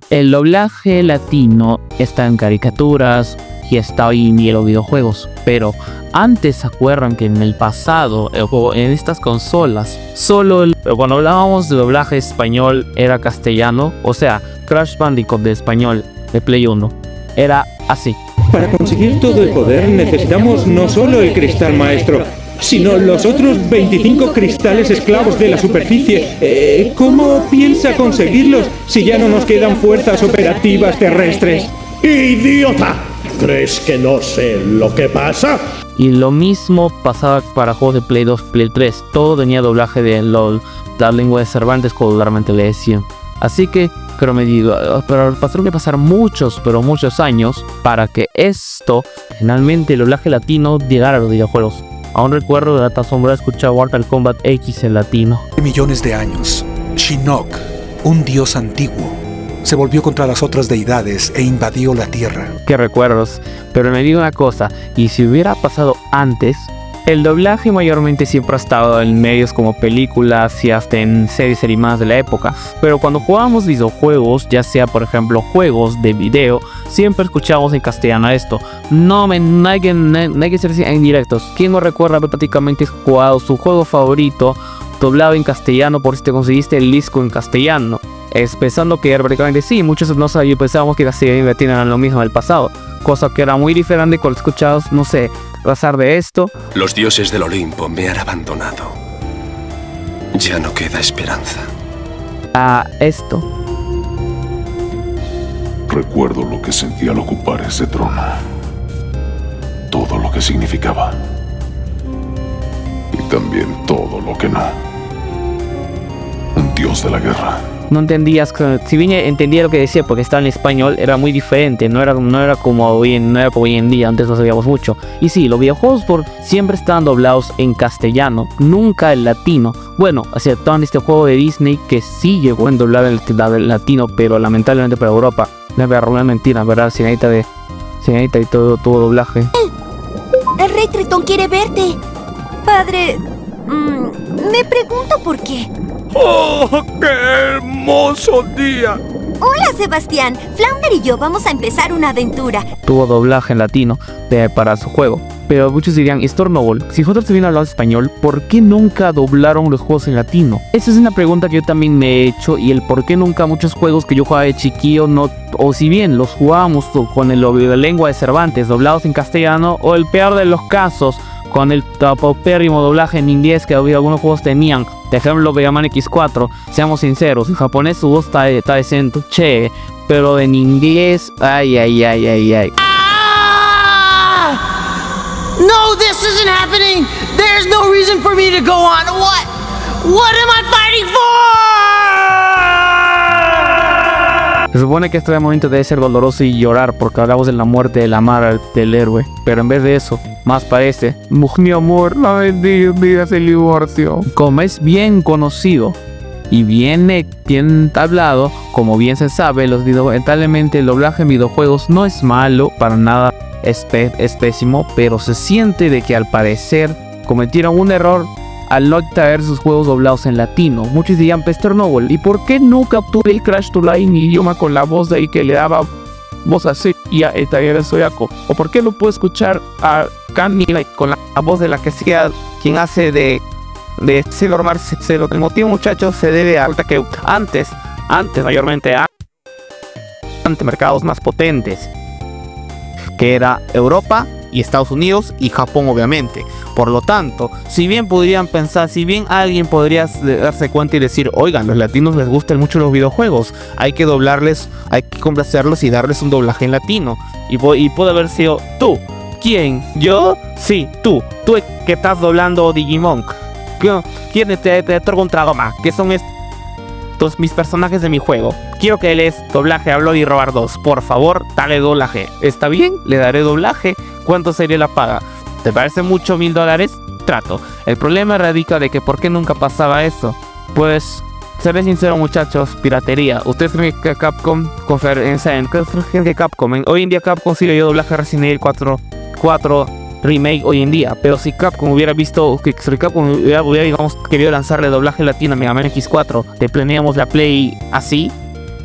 El doblaje latino está en caricaturas y está hoy en día en los videojuegos, pero antes se acuerdan que en el pasado, en estas consolas, cuando hablábamos de doblaje español era castellano, o sea, Crash Bandicoot de español de Play 1, era así. Para conseguir todo el poder necesitamos no solo el cristal maestro, sino los otros 25 cristales esclavos de la superficie. ¿Cómo piensa conseguirlos si ya no nos quedan fuerzas operativas terrestres? ¡Idiota! ¿Crees que no sé lo que pasa? Y lo mismo pasaba para juegos de Play 2, Play 3. Todo tenía doblaje de LOL, la lengua de Cervantes, como vulgarmente le decían. Así que, pero me digo, pero pasaron que pasar muchos años para que esto, finalmente el doblaje latino, llegara a los videojuegos. Aún recuerdo de la sombra escuchar Mortal Kombat X en latino. Millones de años, Shinnok, un dios antiguo, se volvió contra las otras deidades e invadió la tierra. Qué recuerdos, pero me digo una cosa, y si hubiera pasado antes, el doblaje mayormente siempre ha estado en medios como películas y hasta en series animadas de la época, pero cuando jugábamos videojuegos, ya sea por ejemplo juegos de video, siempre escuchábamos en castellano esto. No hay que ser indirectos. ¿Quién no recuerda haber prácticamente jugado su juego favorito doblado en castellano por si te conseguiste el disco en castellano? Pensando que prácticamente sí, muchos no sabían, pensábamos que castellano y latino eran lo mismo en el pasado, cosa que era muy diferente cuando escuchabas, no sé, pasar de esto. Los dioses del Olimpo me han abandonado. Ya no queda esperanza. A esto. Recuerdo lo que sentí al ocupar ese trono. Todo lo que significaba. Y también todo lo que no. Un dios de la guerra. No entendías, si bien entendía lo que decía porque estaba en español, era muy diferente, no era como hoy en día, antes no sabíamos mucho. Y sí, los videojuegos siempre estaban doblados en castellano, nunca en latino. Bueno, aceptaban este juego de Disney que sí llegó en doblar el latino, pero lamentablemente para Europa, es una mentira, ¿verdad? Señorita y todo doblaje. El Rey Tritón quiere verte. Padre, me pregunto por qué. ¡Oh, qué hermoso día! Hola, Sebastián. Flounder y yo vamos a empezar una aventura. Tuvo doblaje en latino para su juego. Pero muchos dirían, Stornoble, si nosotros también hablamos español, ¿por qué nunca doblaron los juegos en latino? Esa es una pregunta que yo también me he hecho, y el por qué nunca muchos juegos que yo jugaba de chiquillo no, o si bien los jugábamos con la lengua de Cervantes doblados en castellano, o el peor de los casos, con el paupérrimo doblaje en inglés que algunos juegos tenían. De ejemplo, Mega Man X4, seamos sinceros, en japonés su voz está decente, che, pero en inglés, ay. No, this isn't happening. There's no reason for me to go on. What am I fighting for? Se supone que este momento debe ser doloroso y llorar porque hablamos de la muerte de la madre del héroe, pero en vez de eso, más parece, mi amor, no me digas el divorcio. Como es bien conocido y bien hablado, como bien se sabe, lamentablemente el doblaje en videojuegos no es malo para nada. Es pésimo, pero se siente de que al parecer cometieron un error al no traer sus juegos doblados en latino. Muchos dirían, Stornoble, ¿y por qué nunca obtuve el Crash to Line idioma con la voz de ahí que le daba voz así y a el taller de Soyako? ¿O por qué no puedo escuchar a Candy con la voz de la que sea quien hace de Sailor Mars? El motivo, muchachos, se debe a que antes mayormente ante mercados más potentes, que era Europa y Estados Unidos y Japón, obviamente. Por lo tanto, si bien alguien podría darse cuenta y decir, oigan, los latinos les gustan mucho los videojuegos, hay que doblarles, hay que complacerlos y darles un doblaje en latino. Y puede haber sido tú. ¿Quién? ¿Yo? Sí, tú que estás doblando Digimon. ¿Quién te otorga un trago más? ¿Qué son estos mis personajes de mi juego? Quiero que les doblaje a Bloody Roar 2. Por favor, dale doblaje. ¿Está bien? Le daré doblaje. ¿Cuánto sería la paga? ¿Te parece mucho? $1000. Trato. El problema radica de que ¿por qué nunca pasaba eso? Pues, seré sincero, muchachos, piratería. Ustedes creen que Capcom hoy en día Capcom sí le dio doblaje a Resident Evil 4 Remake hoy en día, pero si Capcom hubiera querido lanzarle doblaje latino a Mega Man X4, te planeamos la Play así,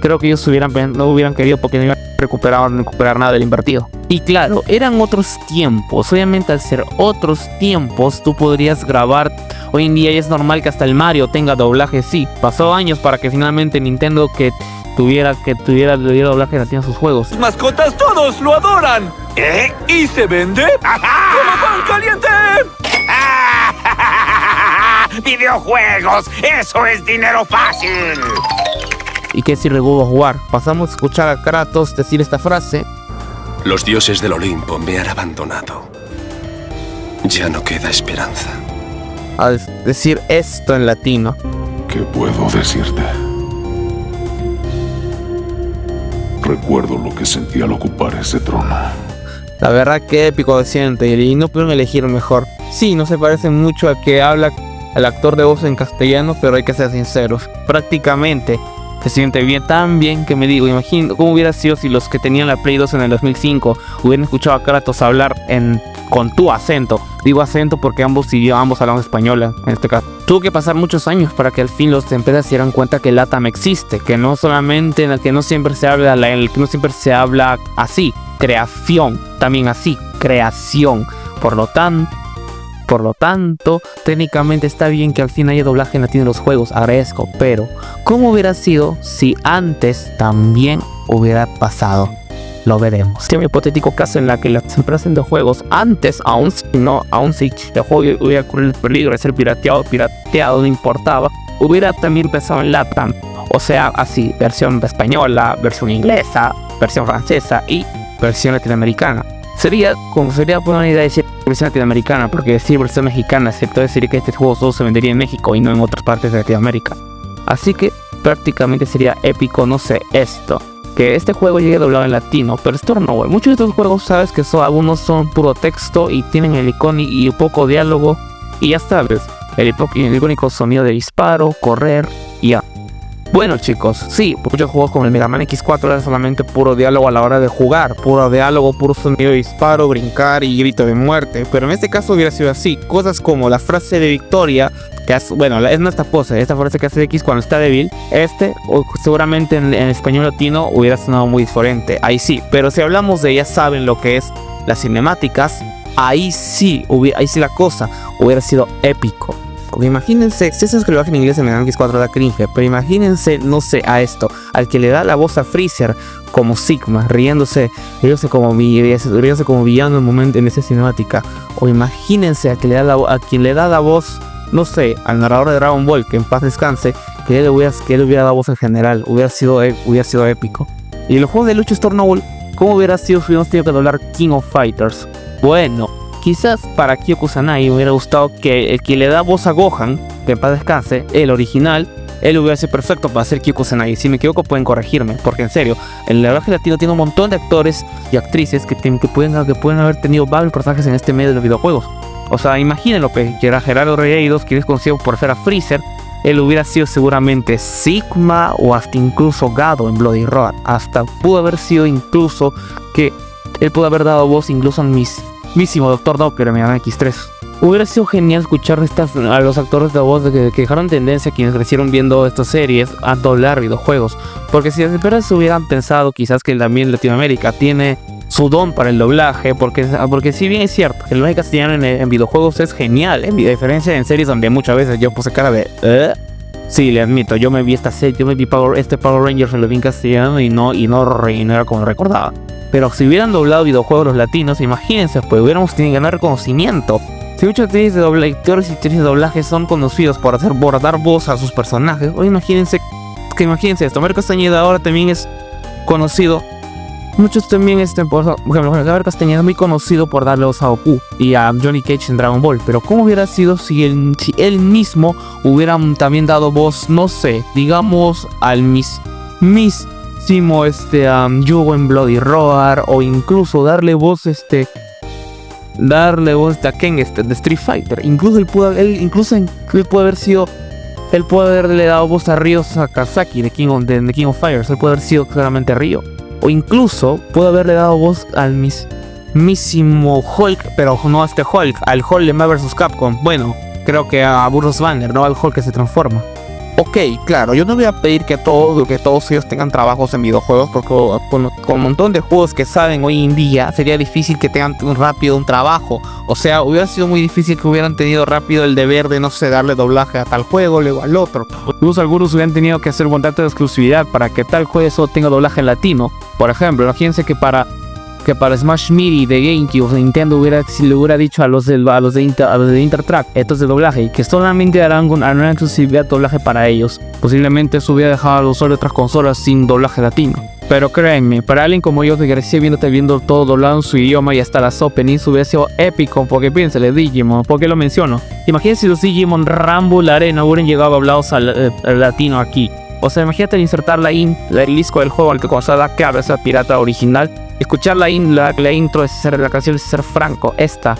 creo que ellos no hubieran querido porque no iban a recuperar nada del invertido. Y claro, eran otros tiempos. Obviamente al ser otros tiempos, tú podrías grabar. Hoy en día ya es normal que hasta el Mario tenga doblaje. Sí, pasó años para que finalmente Nintendo le diera doblaje latino a sus juegos. Las mascotas todos lo adoran. ¿Y se vende? ¡Como pan caliente! ¡Videojuegos! ¡Eso es dinero fácil! ¿Y qué decir de God of War? Pasamos a escuchar a Kratos decir esta frase. Los dioses del Olimpo me han abandonado. Ya no queda esperanza. A decir esto en latino. ¿Qué puedo decirte? Recuerdo lo que sentí al ocupar ese trono. La verdad que épico de siente y no pudieron elegir mejor. Sí, no se parece mucho al que habla el actor de voz en castellano, pero hay que ser sinceros. Prácticamente se siente bien, tan bien que me digo, imagino cómo hubiera sido si los que tenían la Play 2 en el 2005 hubieran escuchado a Kratos hablar con tu acento. Digo acento porque ambos hablamos español en este caso. Tuvo que pasar muchos años para que al fin los empresas se dieran cuenta que el LATAM existe, que no solamente en el que no siempre se habla así, creación, también así, creación. Por lo tanto, técnicamente está bien que al fin haya doblaje en latino en los juegos, agradezco, pero ¿cómo hubiera sido si antes también hubiera pasado? Lo veremos. Tiene un hipotético caso en la que las empresas de juegos antes, aún si el juego hubiera corrido el peligro de ser pirateado, no importaba, hubiera también empezado en LATAM. O sea, así, versión española, versión inglesa, versión francesa y versión latinoamericana. Sería buena idea decir versión latinoamericana, porque decir versión mexicana, excepto decir que este juego solo se vendería en México y no en otras partes de Latinoamérica. Así que prácticamente sería épico, no sé, que este juego llegue doblado en latino, pero esto no, güey. Muchos de estos juegos sabes que algunos son puro texto y tienen el icono y poco diálogo, y ya sabes, el icónico sonido de disparo, correr y ya. Bueno chicos, sí, muchos juegos como el Mega Man X4 eran solamente puro diálogo a la hora de jugar, puro diálogo, puro sonido de disparo, brincar y grito de muerte, pero en este caso hubiera sido así, cosas como la frase de victoria, que es nuestra pose, esta frase que hace X cuando está débil, o seguramente en español latino hubiera sonado muy diferente, ahí sí, pero si hablamos de ya saben lo que es las cinemáticas, ahí sí la cosa hubiera sido épico. Porque imagínense, si eso es que lo bajen en inglés en el X4 da cringe, pero imagínense, no sé, a esto, al que le da la voz a Freezer como Sigma, riéndose como villano en momento en esa cinemática, o imagínense a quien le da la voz, no sé, al narrador de Dragon Ball, que en paz descanse, que él hubiera dado voz en general, hubiera sido épico. Y el juego de lucha Stornoble, ¿cómo hubiera sido si hubiéramos tenido que doblar King of Fighters? Bueno, quizás para Kyo Kusanagi me hubiera gustado que el que le da voz a Gohan, que en paz descanse, el original, él hubiera sido perfecto para hacer Kyo Kusanagi. Si me equivoco pueden corregirme, porque en serio, el doblaje latino tiene un montón de actores y actrices que pueden haber tenido varios personajes en este medio de los videojuegos. O sea, imagínenlo, que era Gerardo Reyeidos, que es conocido por ser a Freezer, él hubiera sido seguramente Sigma o hasta incluso Gado en Bloody Roar. Hasta pudo haber sido incluso que él pudo haber dado voz incluso en mismísimo Dr. Doppler en Mega Man X3. Hubiera sido genial escuchar a los actores de voz que dejaron tendencia, quienes crecieron viendo estas series, a doblar videojuegos. Porque si las empresas hubieran pensado quizás que también Latinoamérica tiene su don para el doblaje, porque si bien es cierto que el doblaje castellano en videojuegos es genial, en diferencia en series donde muchas veces yo puse cara de sí, le admito, yo me vi esta serie, Power Rangers, lo vi en castellano y no era como recordaba. Pero si hubieran doblado videojuegos los latinos, imagínense, pues hubiéramos tenido que ganar reconocimiento. Si muchos actores y actrices de doblaje son conocidos por dar voz a sus personajes, o imagínense esto, Mario Castañeda ahora también es conocido. Muchos también, por ejemplo, Gabriel Castañeda es muy conocido por darle voz a Goku y a Johnny Cage en Dragon Ball. Pero ¿cómo hubiera sido si él mismo hubiera también dado voz, no sé, digamos, al mismísimo Yugo en Bloody Roar, o incluso darle voz a Ken de Street Fighter? Incluso él pudo haberle dado voz a Ryo Sakazaki de King of Fighters. Él puede haber sido claramente Ryo. O incluso pudo haberle dado voz al mismísimo Hulk, pero no a este Hulk, al Hulk de Marvel vs. Capcom. Bueno, creo que a Bruce Banner, no al Hulk que se transforma. Ok, claro, yo no voy a pedir que todos ellos tengan trabajos en videojuegos, porque con un montón de juegos que salen hoy en día sería difícil que tengan rápido un trabajo. O sea, hubiera sido muy difícil que hubieran tenido rápido el deber de, no sé, darle doblaje a tal juego, luego al otro. Incluso algunos hubieran tenido que hacer un contrato de exclusividad para que tal juego solo tenga doblaje en latino. Por ejemplo, imagínense que para Smash Melee de GameCube, Nintendo le hubiera dicho a los de Intertrack, estos de doblaje, que solamente harán una exclusividad doblaje para ellos. Posiblemente eso hubiera dejado a los usuarios de otras consolas sin doblaje latino. Pero créanme, para alguien como yo que crecí viendo todo doblado en su idioma y hasta las openings, hubiera sido épico, porque piénsale, Digimon, ¿por qué lo menciono? Imagínense si los Digimon Rumble Arena hubieran llegado doblados al latino aquí. O sea, imagínate insertar el disco del juego al que cuando se da que esa pirata original, escuchar la intro de la canción de Ser Franco, esta.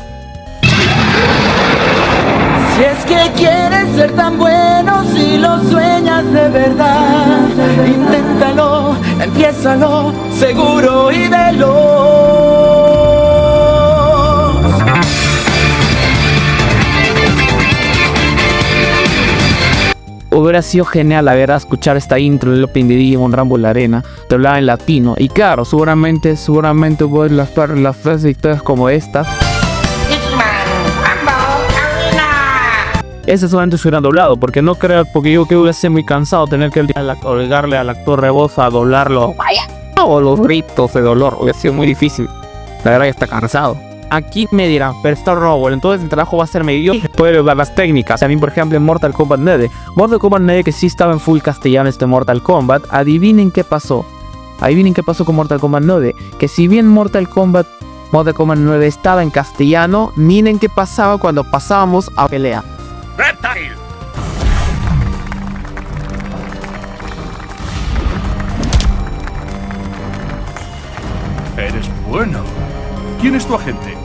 Si es que quieres ser tan bueno, si lo sueñas de verdad, inténtalo, empiézalo, seguro y veloz. Hubiera sido genial, la verdad, escuchar esta intro del Open de Digimon Rumble Arena, te hablaba en latino. Y claro, seguramente hubo las frases dictadas como estas. Ese solamente se hubiera doblado, porque no creo, porque yo creo que hubiera sido muy cansado tener que obligarle al actor de voz a doblarlo. O los gritos de dolor, hubiera sido muy difícil. La verdad ya está cansado. Aquí me dirán, pero está Robot, entonces el trabajo va a ser medio. Puede ver las técnicas. A mí, por ejemplo, en Mortal Kombat 9. Mortal Kombat 9, que sí estaba en full castellano este Mortal Kombat. Adivinen qué pasó. Adivinen qué pasó con Mortal Kombat 9. Que si bien Mortal Kombat 9 estaba en castellano, miren qué pasaba cuando pasábamos a pelea. ¡Reptile! Eres bueno. ¿Quién es tu agente?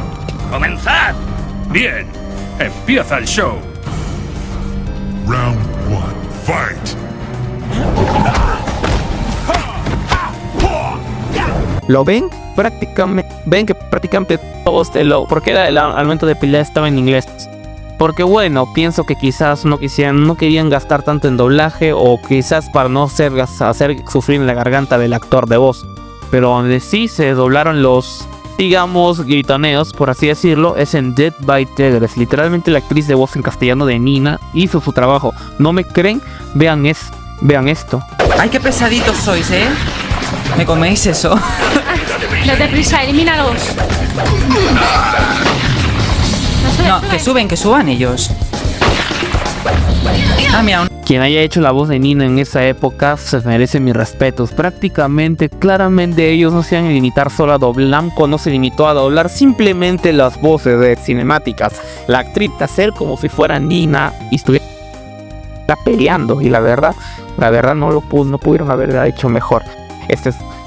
¡Comenzad! Bien, empieza el show. Round 1, fight. ¿Lo ven? Ven que prácticamente todos porque era al momento de pelear estaba en inglés. Porque bueno, pienso que quizás no querían gastar tanto en doblaje, o quizás para no hacer sufrir en la garganta del actor de voz. Pero donde sí se doblaron los, digamos, gritoneos, por así decirlo, es en Dead by Tigers. Literalmente la actriz de voz en castellano de Nina hizo su trabajo. ¿No me creen? Vean esto. ¡Ay, qué pesaditos sois, eh! ¿Me coméis eso? Date prisa, elimínalos. No, que suban ellos. Ah, mira, Quien haya hecho la voz de Nina en esa época se merece mis respetos. Claramente ellos no se han limitado solo a doblar. Namco no se limitó a doblar simplemente las voces de cinemáticas. La actriz de hacer como si fuera Nina y estuviera peleando. Y la verdad no pudieron haber hecho mejor.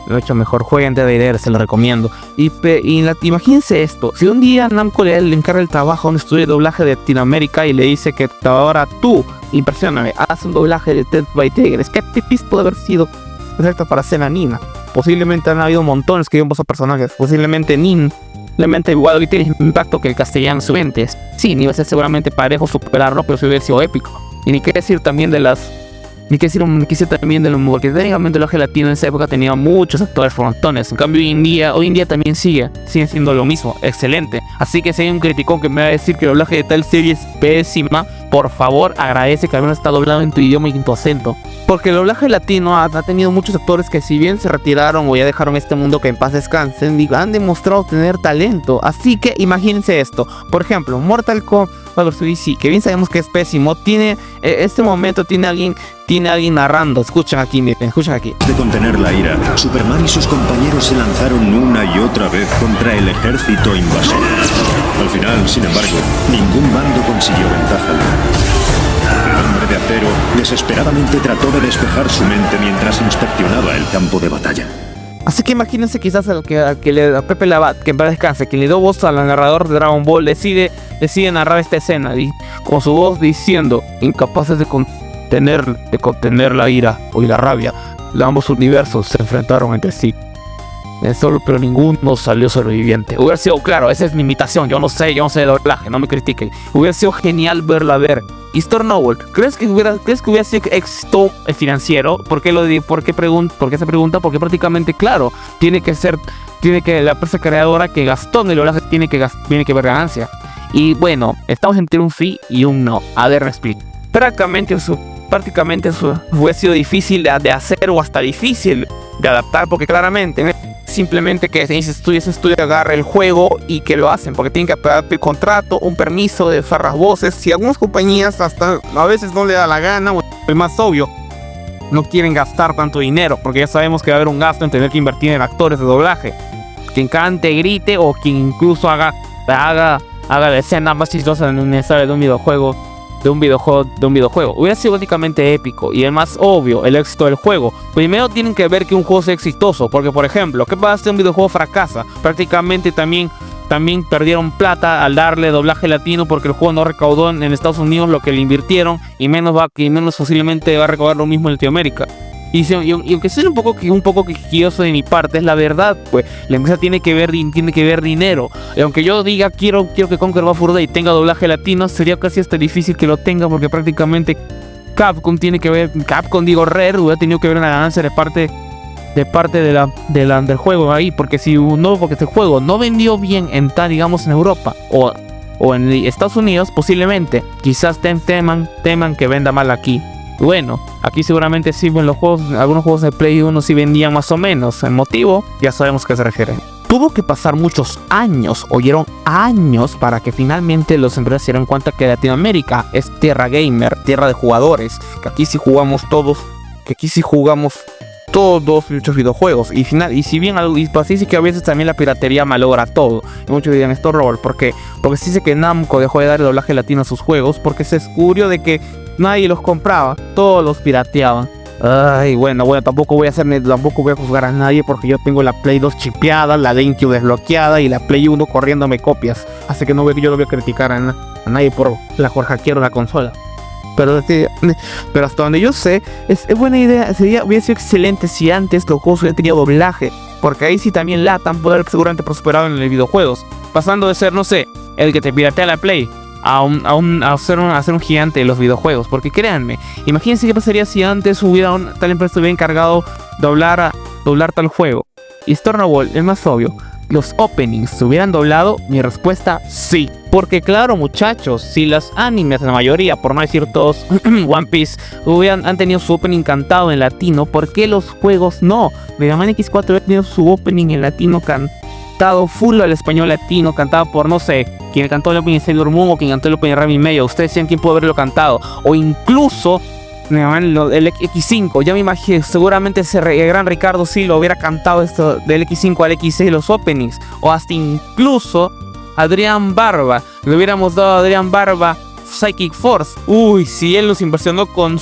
Lo he hecho mejor. Jueguen DDR, se lo recomiendo. Imagínense esto: si un día Namco le encarga el trabajo a un estudio de doblaje de Latinoamérica y le dice que ahora tú, impresioname, haz un doblaje de Dead by Tigers, ¿qué tipis puede haber sido perfecto para hacer a Nina? Posiblemente han habido montones que vimos a personajes. Posiblemente Nin igual tiene el impacto que el castellano siguiente. Sí, ni va a ser seguramente parejo superarlo, pero si hubiera sido épico. Y ni qué decir también de los porque técnicamente el doblaje latino en esa época tenía muchos actores frontones. En cambio hoy en día también sigue siendo lo mismo, excelente. Así que si hay un criticón que me va a decir que el doblaje de tal serie es pésima, por favor agradece que al menos está doblado en tu idioma y en tu acento. Porque el doblaje latino ha tenido muchos actores que, si bien se retiraron o ya dejaron este mundo, que en paz descansen, han demostrado tener talento. Así que imagínense esto. Por ejemplo, Mortal Kombat vs. DC, que bien sabemos que es pésimo, tiene este momento tiene alguien narrando. Escuchen aquí. De contener la ira, Superman y sus compañeros se lanzaron una y otra vez contra el ejército invasor. Al final, sin embargo, ningún bando consiguió ventaja. El Hombre de Acero desesperadamente trató de despejar su mente mientras inspeccionaba el campo de batalla. Así que imagínense quizás a Pepe Labat, que en paz descanse, quien le dio voz al narrador de Dragon Ball, decide narrar esta escena y con su voz diciendo, incapaces de contener la ira y la rabia, ambos universos se enfrentaron entre sí. pero ninguno salió sobreviviente. Hubiera sido, claro, esa es mi imitación, yo no sé de doblaje, no me critiquen. Hubiera sido genial verlo a ver. Y Stornoble, ¿crees que hubiera sido éxito financiero? ¿Por qué se pregunta? Porque prácticamente, claro, tiene que la empresa creadora que gastó en el doblaje tiene que ver ganancia. Y bueno, estamos entre un sí y un no. A ver, me explico. Prácticamente eso hubiera sido difícil de hacer o hasta difícil de adaptar, porque claramente simplemente que ese estudio agarra el juego y que lo hacen, porque tienen que pagar el contrato, un permiso de usar las voces. Si algunas compañías hasta a veces no le da la gana, o el más obvio, no quieren gastar tanto dinero, porque ya sabemos que va a haber un gasto en tener que invertir en actores de doblaje, quien cante, grite o quien incluso haga la escena más chistosa en una historia de un videojuego. Hubiera sido prácticamente épico y el más obvio, el éxito del juego. Primero tienen que ver que un juego sea exitoso, porque por ejemplo, ¿qué pasa si un videojuego fracasa? Prácticamente también perdieron plata al darle doblaje latino, porque el juego no recaudó en Estados Unidos lo que le invirtieron y menos posiblemente va a recaudar lo mismo en Latinoamérica. Y aunque soy un poco quisquilloso de mi parte, es la verdad, pues la empresa tiene que ver dinero. Y aunque yo diga quiero que Conquer Bad Fur Day tenga doblaje latino, sería casi hasta difícil que lo tenga, porque prácticamente Rare hubiera tenido que ver una ganancia de parte del juego ahí, porque si el juego no vendió bien en Europa o en Estados Unidos, posiblemente quizás teman que venda mal aquí. Bueno, aquí seguramente sí, algunos juegos de Play 1 sí vendían más o menos. El motivo, ya sabemos a qué se refiere. Tuvo que pasar muchos años, años, para que finalmente los empresas se dieran cuenta que Latinoamérica es tierra gamer, tierra de jugadores, que aquí sí jugamos todos, muchos videojuegos. Y si bien así sí que a veces también la piratería malogra todo. Y muchos dirían esto, Robert, porque se dice que Namco dejó de dar el doblaje latino a sus juegos porque se descubrió de que nadie los compraba, todos los pirateaban. Ay, bueno, tampoco voy a juzgar a nadie, porque yo tengo la Play 2 chipeada, la GameCube desbloqueada y la Play 1 corriéndome copias. Así que yo no voy a criticar a nadie por hackear una consola. Pero hasta donde yo sé, es buena idea. Hubiera sido excelente si antes los juegos hubieran tenido doblaje, porque ahí sí también LATAM puede haber seguramente prosperado en los videojuegos, pasando de ser, no sé, el que te piratea la Play a ser un gigante de los videojuegos. Porque créanme, imagínense qué pasaría si antes tal empresa hubiera encargado doblar tal juego. Y Stornoble, el más obvio, los openings se hubieran doblado. Mi respuesta, sí. Porque claro, muchachos, si las animes, la mayoría, por no decir todos, One Piece, han tenido su opening cantado en latino, ¿por qué los juegos no? Mega Man X4 había tenido su opening en latino cantado full al español latino, cantado por, no sé, quien cantó el opening de Sailor Moon o quien cantó el opening de Rami Medio. Ustedes saben quién puede haberlo cantado. O incluso el X5, ya me imagino, seguramente el gran Ricardo sí lo hubiera cantado esto del X5 al X6 los openings. O hasta incluso Adrián Barba, le hubiéramos dado a Adrián Barba Psychic Force. Uy, si él nos impresionó con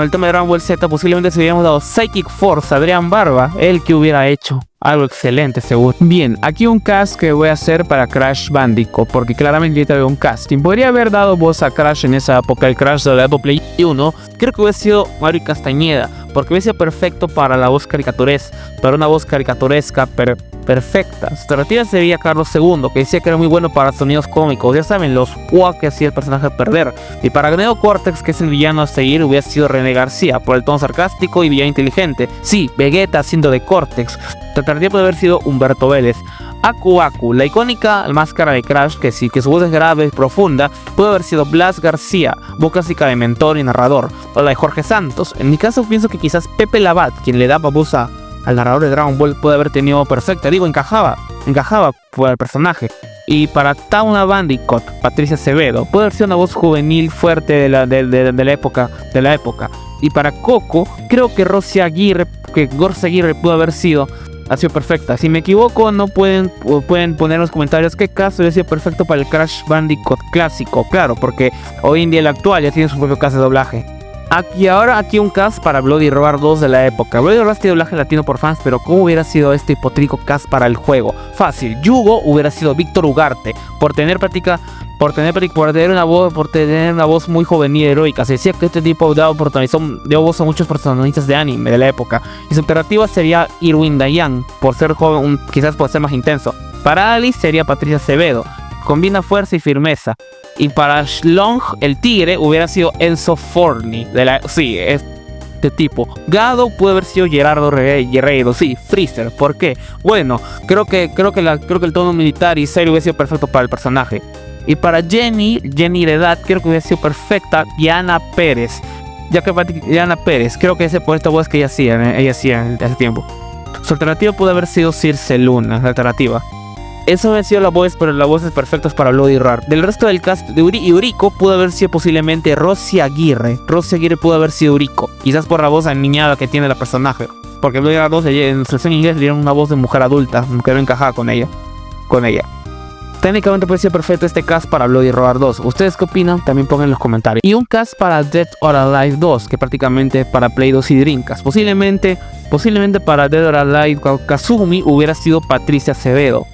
el tema de Dragon Ball Z, posiblemente se hubiéramos dado Psychic Force a Adrián Barba, él que hubiera hecho algo excelente, seguro. Bien, aquí un cast que voy a hacer para Crash Bandicoot, porque claramente yo tengo un casting. Podría haber dado voz a Crash en esa época, el Crash de la Apple Play 1. Creo que hubiera sido Mario Castañeda, porque hubiera sido perfecto para la voz caricaturesca, para una voz caricaturesca perfecta. Su alternativa sería Carlos II, que decía que era muy bueno para sonidos cómicos. Ya saben, los UA que hacía el personaje perder. Y para Neo Cortex, que es el villano a seguir, hubiera sido René García, por el tono sarcástico y villano inteligente. Sí, Vegeta haciendo de Cortex. Su alternativa puede haber sido Humberto Vélez. Aku Aku, la icónica máscara de Crash, que sí, que su voz es grave y profunda, puede haber sido Blas García, voz clásica de mentor y narrador. O la de Jorge Santos. En mi caso pienso que quizás Pepe Labat, quien le daba voz al narrador de Dragon Ball, puede haber tenido perfecta, encajaba por el personaje. Y para Tauna Bandicoot, Patricia Acevedo, puede haber sido una voz juvenil fuerte de la época. Y para Coco, creo que Gorsi Aguirre ha sido perfecta. Si me equivoco, no pueden poner en los comentarios qué caso hubiera sido perfecto para el Crash Bandicoot clásico. Claro, porque hoy en día el actual ya tiene su propio cast de doblaje. Aquí un cast para Bloody Roar 2 de la época. Bloody Roar tiene doblaje latino por fans, pero ¿cómo hubiera sido este hipotético cast para el juego? Fácil, Yugo hubiera sido Víctor Ugarte, por tener por tener una voz muy juvenil y heroica. Se decía que este tipo dio voz a muchos protagonistas de anime de la época. Y su alternativa sería Irwin Dayan, por ser joven, quizás por ser más intenso. Para Alice sería Patricia Acevedo, combina fuerza y firmeza. Y para Shlong, el tigre, hubiera sido Enzo Forni, este tipo. Gado pudo haber sido Gerardo Guerreiro, sí, Freezer. ¿Por qué? Bueno, creo que el tono militar y serio hubiera sido perfecto para el personaje. Y para Jenny de edad, creo que hubiera sido perfecta Diana Pérez. Diana Pérez, creo que ese por esta voz que ella hacía en ese tiempo. Su alternativa pudo haber sido Circe Luna, la alternativa. Eso hubiera sido la voz, pero las voces perfectas para Bloody Roar. Del resto del cast de Yuriko pudo haber sido posiblemente Rosy Aguirre. Rosy Aguirre pudo haber sido Yuriko, quizás por la voz aniñada que tiene la personaje. Porque Bloody Roar 2 en su versión inglés le dieron una voz de mujer adulta, que no encajaba con ella. Técnicamente puede ser perfecto este cast para Bloody Roar 2. ¿Ustedes qué opinan? También pongan en los comentarios. Y un cast para Dead or Alive 2, que prácticamente para Play 2 y Dreamcast. Posiblemente para Dead or Alive Kazumi hubiera sido Patricia Acevedo.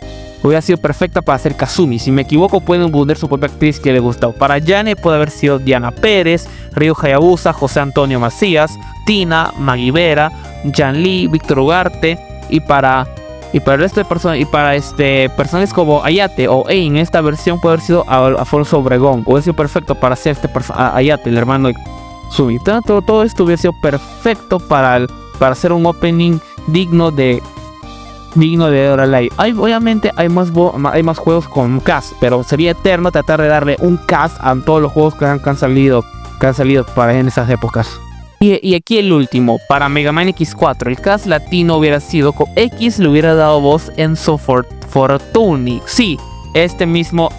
Hubiera sido perfecta para hacer Kazumi. Si me equivoco, pueden poner su propia actriz que le gustó. Para Yane puede haber sido Diana Pérez, Ryo Hayabusa, José Antonio Macías, Tina, Maggie Vera, Jan Lee, Víctor Ugarte. Y para el resto de personas, y para personajes como Ayate o Ein, en esta versión puede haber sido Alfonso Obregón. Hubiera sido perfecto para hacer Ayate, el hermano de Sumi. Todo esto hubiera sido perfecto para hacer un opening digno de Dora Live. Obviamente hay más juegos con cast, pero sería eterno tratar de darle un cast a todos los juegos que han salido para en esas épocas. Y aquí el último, para Mega Man X4, el cast latino hubiera sido con X, le hubiera dado voz Enzo Fortuni. Sí, este mismo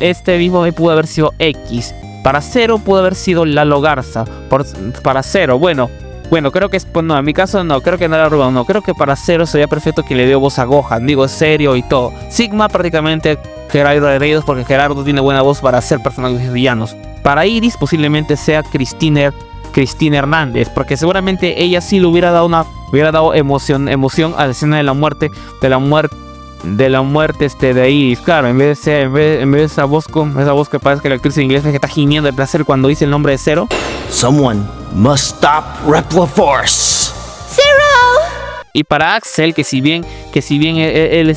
pudo haber sido X. Para Zero pudo haber sido Lalo Garza. Para Zero, bueno, creo que no, en mi caso no, creo que no era Rubén, no, creo que para Zero sería perfecto que le dio voz a Gohan, digo, serio y todo. Sigma prácticamente Gerardo Herreros, porque Gerardo tiene buena voz para hacer personajes villanos. Para Iris posiblemente sea Cristina Hernández, porque seguramente ella sí le hubiera dado emoción a la escena de la muerte de Iris. Claro, en vez de esa voz que parece que la actriz en inglés que está gimiendo de placer cuando dice el nombre de Zero. Someone must stop Repliforce. Zero. Y para Axel, que si bien él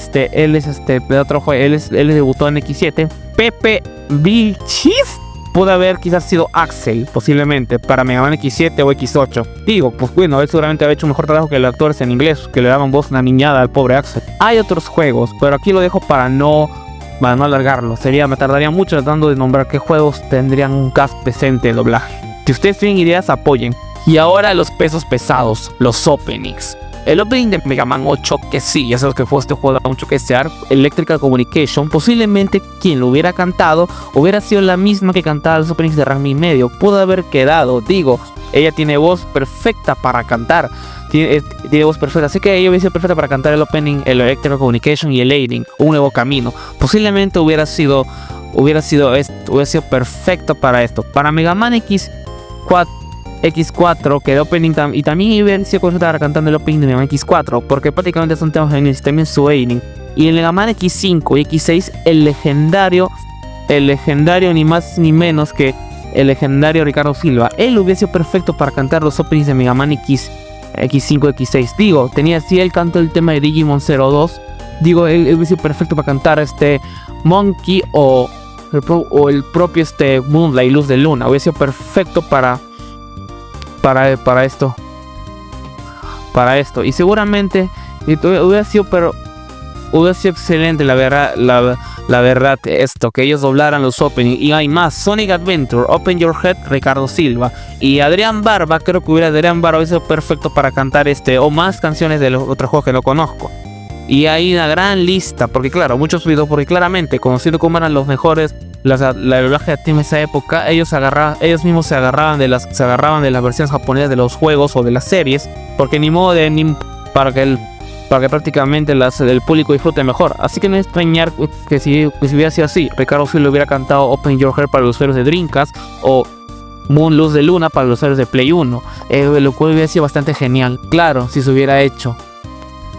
debutó en X7, Pepe Vilchis pudo haber quizás sido Axel, posiblemente, para Mega Man X7 o X8. Digo, pues bueno, él seguramente había hecho un mejor trabajo que los actores en inglés, que le daban voz una niñada al pobre Axel. Hay otros juegos, pero aquí lo dejo para no alargarlo. Me tardaría mucho tratando de nombrar qué juegos tendrían un cast presente de doblaje. Si ustedes tienen ideas, apoyen. Y ahora los pesos pesados, los openings. El opening de Mega Man 8, que sí, ya sabes que fue este juego da mucho que desear, Electrical Communication, posiblemente quien lo hubiera cantado hubiera sido la misma que cantaba los openings de Ranma y medio. Pudo haber quedado, digo, ella tiene voz perfecta para cantar. Tiene voz perfecta, así que ella hubiera sido perfecta para cantar el opening, el Electrical Communication y el Aiding, Un Nuevo Camino. Posiblemente hubiera sido perfecto para esto. Para Mega Man X4, que el opening y también hubiera sido correcta cantando el opening de Mega Man X4, porque prácticamente son temas femeninos y también su Aiding. Y en Mega Man X5 y X6, el legendario ni más ni menos que el legendario Ricardo Silva. Él hubiera sido perfecto para cantar los openings de Mega Man X5 y X6. Digo, si él cantó el tema de Digimon 02, digo, él hubiera sido perfecto para cantar Monkey o el propio Moonlight, Luz de Luna. Hubiera sido perfecto para esto. Y seguramente hubiera sido excelente la verdad esto, que ellos doblaran los openings. Y hay más: Sonic Adventure, Open Your Head, Ricardo Silva. Y Adrián Barba, creo que hubiera sido perfecto para cantar o más canciones de los otros juegos que no conozco. Y hay una gran lista, porque claro, muchos videos, porque claramente, conociendo cómo eran los mejores la doblaje de Team en esa época, ellos mismos se agarraban de las versiones japonesas de los juegos o de las series, porque ni modo para que prácticamente el público disfrute mejor. Así que no es extrañar que si hubiera sido así, Ricardo Silva hubiera cantado Open Your Heart para los usuarios de Dreamcast o Moon Luz de Luna para los usuarios de Play 1, lo cual hubiera sido bastante genial, claro, si se hubiera hecho.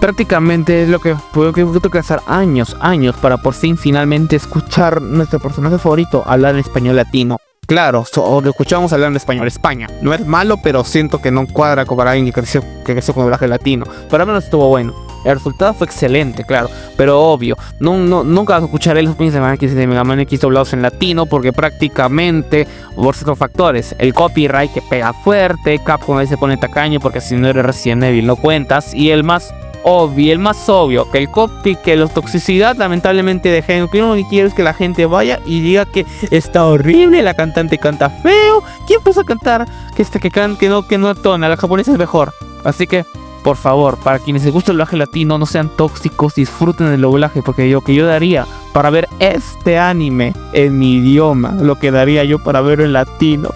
prácticamente es lo que tuve que hacer años para por fin finalmente escuchar nuestro personaje favorito hablar en español latino. Claro, lo escuchamos hablar en español España. No es malo, pero siento que no cuadra con alguien que creció con doblaje latino. Pero al menos estuvo bueno. El resultado fue excelente, claro, pero obvio, nunca vas a escuchar los Prince de Mega Man X y de Mega Man X doblados en latino porque prácticamente por ciertos factores, el copyright que pega fuerte, Capcom ahí se pone tacaño porque si no eres Resident Evil no cuentas, y el más obvio, que la toxicidad lamentablemente de género, que lo que quiero es que la gente vaya y diga que está horrible, la cantante canta feo, ¿quién puso a cantar que no tona, la japonesa es mejor? Así que por favor, para quienes les gusta el doblaje latino, no sean tóxicos, disfruten del doblaje, porque lo que yo daría para ver este anime en mi idioma, lo que daría yo para verlo en latino.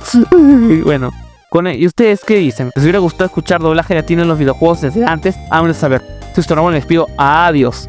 Bueno, ¿y ustedes qué dicen? ¿Les hubiera gustado escuchar doblaje latino en los videojuegos desde antes? Háganmelo saber. Soy Stormon, les pido adiós.